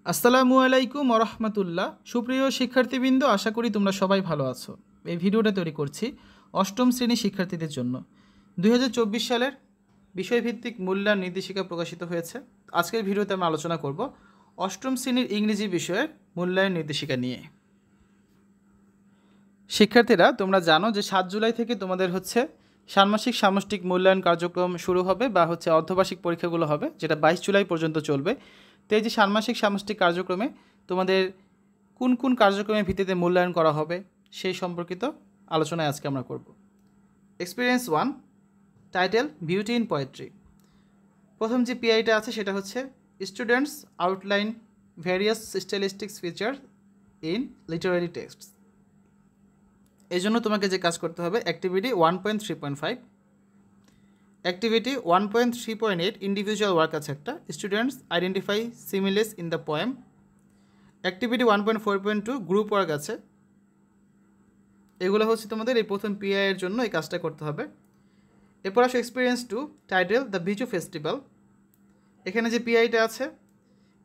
আসসালামু আলাইকুম ওরহমতুল্লাহ। সুপ্রিয় শিক্ষার্থীবৃন্দ, আশা করি তোমরা সবাই ভালো আছো। এই ভিডিওটা তৈরি করছি অষ্টম শ্রেণীর শিক্ষার্থীদের জন্য। 2024 সালের বিষয়ভিত্তিক মূল্যায়ন নির্দেশিকা প্রকাশিত হয়েছে। আজকের ভিডিওতে আমি আলোচনা করব অষ্টম শ্রেণীর ইংরেজি বিষয়ের মূল্যায়ন নির্দেশিকা নিয়ে। শিক্ষার্থীরা, তোমরা জানো যে 7 জুলাই থেকে তোমাদের ষান্মাসিক সামষ্টিক মূল্যায়ন কার্যক্রম শুরু হবে বা অর্ধবার্ষিক পরীক্ষাগুলো হবে, যেটা 22 জুলাই পর্যন্ত চলবে। তো এই যে ষান্মাসিক সামষ্টিক কার্যক্রমে তোমাদের কোন কোন কার্যক্রমের ভিত্তিতে মূল্যায়ন করা হবে সেই সম্পর্কিত আলোচনায় আজকে আমরা করব। Experience 1, title beauty in poetry. প্রথম যে পিআইটা আছে সেটা হচ্ছে students outline various stylistics feature in literary texts. এই জন্য তোমাকে যে কাজ করতে হবে, অ্যাক্টিভিটি 1.3.5, অ্যাক্টিভিটি 1.3.8 ইন্ডিভিজুয়াল ওয়ার্ক আছে একটা, students identify similes in the poem. Activity 1.4.2 group work আছে। এগুলো হচ্ছে তোমাদের এই প্রথম পিআই এর জন্য এই কাজটা করতে হবে। এরপর আসো experience 2, title the Biju festival. এখানে যে পিআইটা আছে,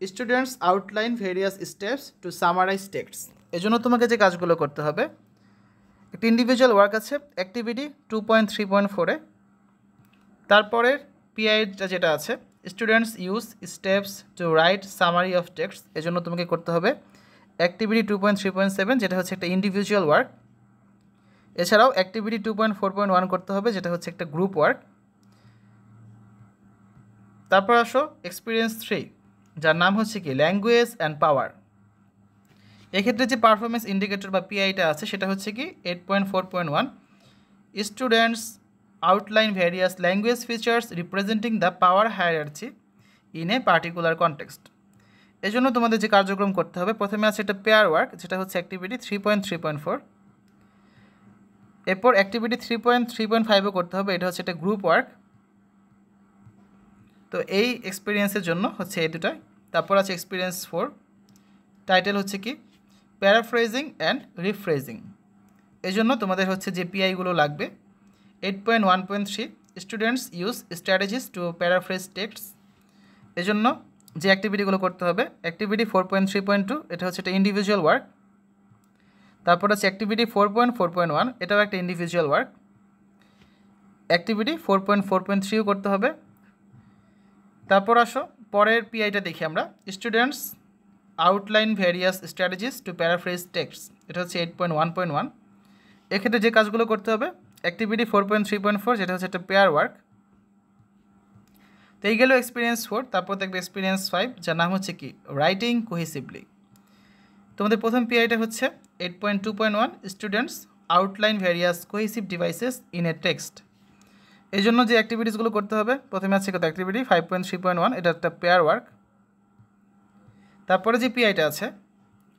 students outline various steps to summarize texts. এজন্য তোমাকে যে কাজগুলো করতে হবে, একটা ইন্ডিভিজুয়াল ওয়ার্ক আছে অ্যাক্টিভিটি 2.3.4-এ। তারপরের পিআইটা যেটা আছে, students use steps to write summary of text. এজন্য তোমাকে করতে হবে অ্যাক্টিভিটি 2.3.7, যেটা হচ্ছে একটা ইন্ডিভিজুয়াল ওয়ার্ক। এছাড়াও অ্যাক্টিভিটি 2.4.1 করতে হবে, যেটা হচ্ছে একটা গ্রুপ ওয়ার্ক। তারপর আসো এক্সপিরিয়েন্স 3, যার নাম হচ্ছে কি ল্যাঙ্গুয়েজ অ্যান্ড পাওয়ার। এক্ষেত্রে যে পারফরমেন্স ইন্ডিকেটর বা পিআইটা আছে সেটা হচ্ছে কি 8.4.1, students outline various language features representing the power hierarchy in a particular context. এজন্য তোমাদের যে কার্যক্রম করতে হবে, প্রথমে আছে একটা পেয়ার ওয়ার্ক, যেটা হচ্ছে অ্যাক্টিভিটি 3.3.4। এরপর অ্যাক্টিভিটি 3.3.5ও করতে হবে, এটা হচ্ছে একটা গ্রুপ ওয়ার্ক। তো এই এক্সপিরিয়েন্সের জন্য হচ্ছে এই দুটাই। তারপর আছে এক্সপিরিয়েন্স 4, টাইটেল হচ্ছে কি প্যারাফ্রেজিং অ্যান্ড রিফ্রেজিং। এই জন্য তোমাদের হচ্ছে যে পিআইগুলো লাগবে, 8.1.3 students use strategies two paraphrase টেক্সটস। এজন্য যে অ্যাক্টিভিটিগুলো করতে হবে, অ্যাক্টিভিটি 4.3.2, এটা হচ্ছে একটা ইন্ডিভিজুয়াল ওয়ার্ক। তারপর আছে অ্যাক্টিভিটি 4.4.1, এটাও একটা ইন্ডিভিজুয়াল ওয়ার্ক। অ্যাক্টিভিটি 4.4.3ও করতে হবে। তারপর আসো পরের পিআইটা দেখি আমরা, students outline various strategies two paraphrase text. এটা হচ্ছে 8.1.1। এক্ষেত্রে যে কাজগুলো করতে হবে, অ্যাক্টিভিটি 4.3.4, যেটা হচ্ছে একটা পেয়ার ওয়ার্ক। তো এই গেল এক্সপিরিয়েন্স 4। তারপর দেখবে এক্সপিরিয়েন্স 5, যার নাম হচ্ছে কি রাইটিং কোহেসিভলি। তোমাদের প্রথম পিআইটা হচ্ছে 8.2.1, students outline various cohesive devices in a text. এই জন্য যে অ্যাক্টিভিটিসগুলো করতে হবে, প্রথমে আছে কত অ্যাক্টিভিটি 5.3.1, এটা একটা পেয়ার ওয়ার্ক। তারপরে যে পিআইটা আছে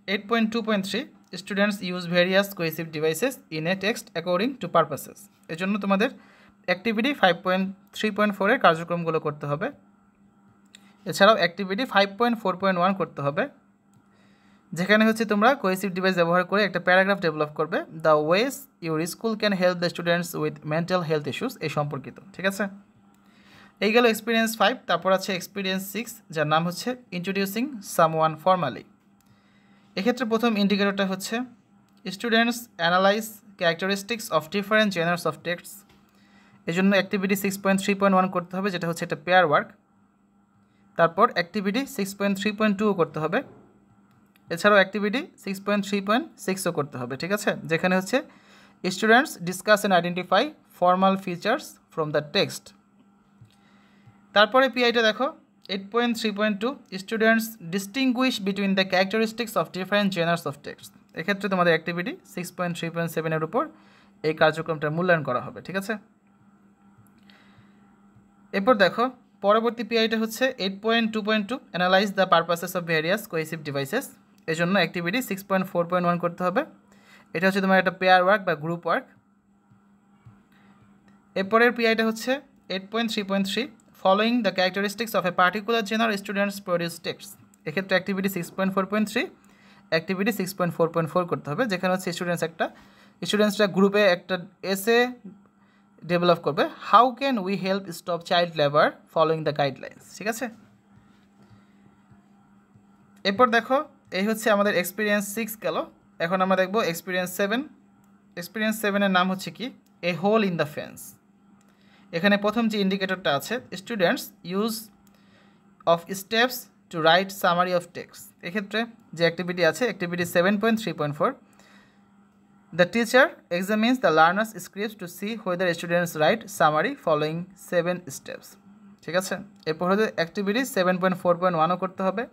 8.2.3, students use various cohesive devices in a text according to purposes. এই জন্য তোমাদের অ্যাক্টিভিটি 5.3.4-এর কার্যক্রমগুলো করতে হবে। এছাড়াও অ্যাক্টিভিটি 5.4.1 করতে হবে, যেখানে হচ্ছে তোমরা কোহেসিভ ডিভাইস ব্যবহার করে একটা প্যারাগ্রাফ ডেভেলপ করবে, the OS your school can help the students with mental health issues এই সম্পর্কিত। ঠিক আছে, এই গেল এক্সপিরিয়েন্স 5। তারপর আছে এক্সপিরিয়েন্স 6, যার নাম হচ্ছে ইন্ট্রোডিউসিং সামওয়ান ফর্মালি। এক্ষেত্রে প্রথম ইন্ডিকেটরটা হচ্ছে students analyse characteristics of different জেনার্স of টেক্সটস। এই জন্য অ্যাক্টিভিটি 6.3.1 করতে হবে, যেটা হচ্ছে একটা পেয়ার ওয়ার্ক। তারপর অ্যাক্টিভিটি 6.3.2 করতে হবে। এছাড়াও অ্যাক্টিভিটি 6.3.6ও করতে হবে। ঠিক আছে, যেখানে হচ্ছে students discuss and identify formal features from the text. তারপরে পিআইটা দেখো 8.3.2, students distinguish between the characteristics of different জেনার্স of text. এক্ষেত্রে তোমাদের অ্যাক্টিভিটি 6.3.7-এর উপর এই কার্যক্রমটা মূল্যায়ন করা হবে। ঠিক আছে, এরপর দেখো পরবর্তী পিআইটা হচ্ছে 8.2.2, analyse the purposes of various cohesive devices. এই জন্য অ্যাক্টিভিটি 6.4.1 করতে হবে। এটা হচ্ছে তোমার একটা পেয়ার ওয়ার্ক বা গ্রুপ ওয়ার্ক। এরপরের পিআইটা হচ্ছে 8.3.3, following the characteristics of a particular genre students produce text. এক্ষেত্রে অ্যাক্টিভিটি 6.4.3, অ্যাক্টিভিটি 6.4.4 করতে হবে, যেখানে হচ্ছে স্টুডেন্টসরা গ্রুপে একটা এসে ডেভেলপ করবে, how can we help stop child labour following the guidelines. ঠিক আছে, এরপর দেখো এই হচ্ছে আমাদের এক্সপিরিয়েন্স 6 গেল। এখন আমরা দেখব এক্সপিরিয়েন্স 7। এক্সপিরিয়েন্স 7-এর নাম হচ্ছে কি a hole in the fence. এখানে প্রথম যে ইন্ডিকেটরটা আছে students use of steps to write summary of text. এক্ষেত্রে যে অ্যাক্টিভিটি আছে activity 7.3.4 the teacher examines the learners scripts to see whether students write summary following 7 steps. ঠিক আছে, এরপর হচ্ছে অ্যাক্টিভিটি 7.4.1ও করতে হবে,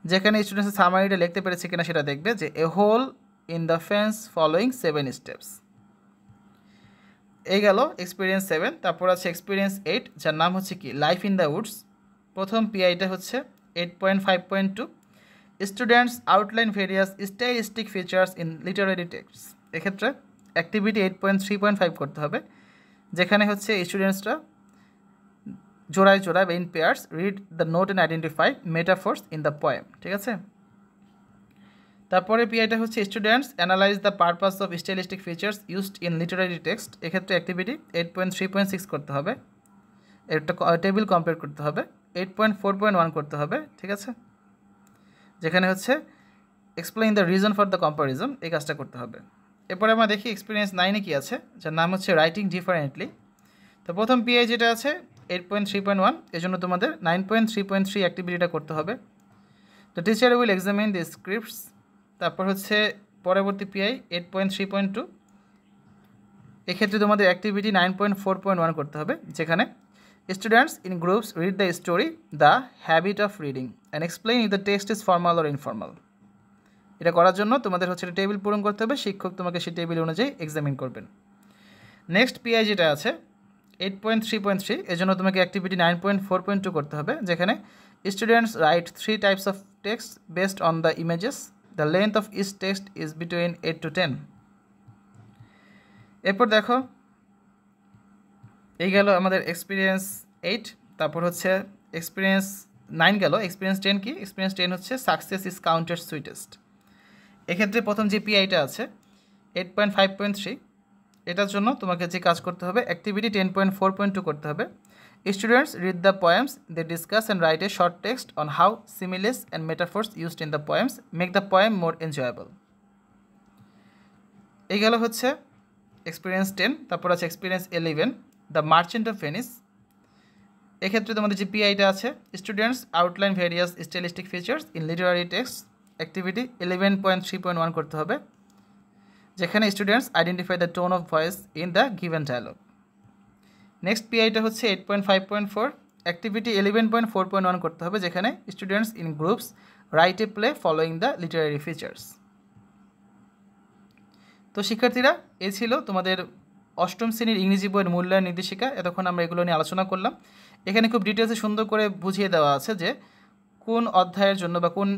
যেখানে স্টুডেন্টস সামারিটা লিখতে পেরেছে কিনা সেটা দেখবে, যে a hole in the fence following 7 steps. এই গেল এক্সপিরিয়েন্স 7। তারপর আছে এক্সপিরিয়েন্স 8, যার নাম হচ্ছে কি লাইফ ইন দ্য উডস। প্রথম পিআইটা হচ্ছে 8.5.2 students outline various stylistic features in literary text. এক্ষেত্রে অ্যাক্টিভিটি 8.3.5 করতে হবে, যেখানে হচ্ছে স্টুডেন্টসরা জোড়ায় জোড়ায় বা in pairs read the note and identify metaphors in the poem. ঠিক আছে, তারপরে পিআইটা হচ্ছে students analyse the purpose of stylistic features used in literary text. এক্ষেত্রে অ্যাক্টিভিটি 8.3.6 করতে হবে, একটা টেবিল কম্পেয়ার করতে হবে। 8.4.1 করতে হবে। ঠিক আছে, যেখানে হচ্ছে explain the reason for the comparison, এই কাজটা করতে হবে। এরপরে আমরা দেখি এক্সপিরিয়েন্স 9-এ কী আছে, যার নাম হচ্ছে রাইটিং ডিফারেন্টলি। তো প্রথম পিআই যেটা আছে 8.3.1, এজন্য তোমাদের 9.3.3 অ্যাক্টিভিটিটা করতে হবে। The teacher will examine the scripts. তারপর হচ্ছে পরবর্তী পিআই 8.3.2, এক্ষেত্রে তোমাদের অ্যাক্টিভিটি 9.4.1 করতে হবে, যেখানে students in groups read the story the habit of reading and explain if the text is formal or informal. এটা করার জন্য তোমাদের হচ্ছে একটা টেবিল পূরণ করতে হবে, শিক্ষক তোমাকে সেই টেবিল অনুযায়ী এক্সামিন করবেন। নেক্সট পিআই যেটা আছে 8.3.3, এজন্য তোমাকে অ্যাক্টিভিটি 9.4.2 করতে হবে, যেখানে students write 3 types of text based on the images. The length of each text is between 8 to 10। এরপর দেখো এই গেল আমাদের এক্সপিরিয়েন্স 8। তারপর হচ্ছে এক্সপিরিয়েন্স 9 গেল। এক্সপিরিয়েন্স 10 কি? এক্সপিরিয়েন্স 10 হচ্ছে সাকসেস ইজ কাউন্টেড সুইটেস্ট। এক্ষেত্রে প্রথম যে পিআইটা আছে 8.5.3, এটার জন্য তোমাকে যে কাজ করতে হবে অ্যাক্টিভিটি 10.4.2 করতে হবে। Students read the poems, they discuss and write a short text on how similes and metaphors used in the poems make the poem more enjoyable. এই গেল হচ্ছে এক্সপিরিয়েন্স 10। তারপর আছে experience 11, the merchant of Venice. এক্ষেত্রে তোমাদের যে পিআইটা আছে students outline various stylistic features in literary text. Activity 11.3.1 করতে হবে, যেখানে students identify the tone of voice in the given dialogue. Next পিআইটা হচ্ছে 8.5.4, অ্যাক্টিভিটি 11.4.1 করতে হবে, যেখানে students in groups write a play following the Literary features. তো শিক্ষার্থীরা, এই ছিল তোমাদের অষ্টম শ্রেণীর ইংরেজি বইয়ের মূল্যায়ন নির্দেশিকা। এতক্ষণ আমরা এগুলো নিয়ে আলোচনা করলাম। এখানে খুব ডিটেলসে সুন্দর করে বুঝিয়ে দেওয়া আছে যে কোন অধ্যায়ের জন্য বা কোন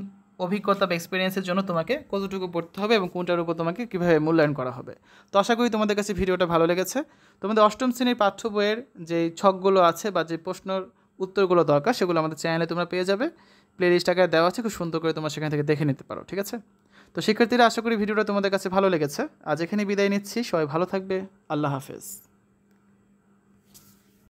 অভিজ্ঞতা বা এক্সপিরিয়েন্সের জন্য তোমাকে কতটুকু পড়তে হবে এবং কোনটার উপর তোমাকে কীভাবে মূল্যায়ন করা হবে। তো আশা করি তোমাদের কাছে ভিডিওটা ভালো লেগেছে। তোমাদের অষ্টম শ্রেণীর পাঠ্য বইয়ের যে ছকগুলো আছে বা যে প্রশ্নের উত্তরগুলো দরকার সেগুলো আমাদের চ্যানেলে তোমরা পেয়ে যাবে। প্লে লিস্ট আকারে দেওয়া আছে, খুব সুন্দর করে তোমরা সেখান থেকে দেখে নিতে পারো। ঠিক আছে, তো শিক্ষার্থীরা আশা করি ভিডিওটা তোমাদের কাছে ভালো লেগেছে। আজ এখানে বিদায় নিচ্ছি, সবাই ভালো থাকবে। আল্লাহ হাফেজ।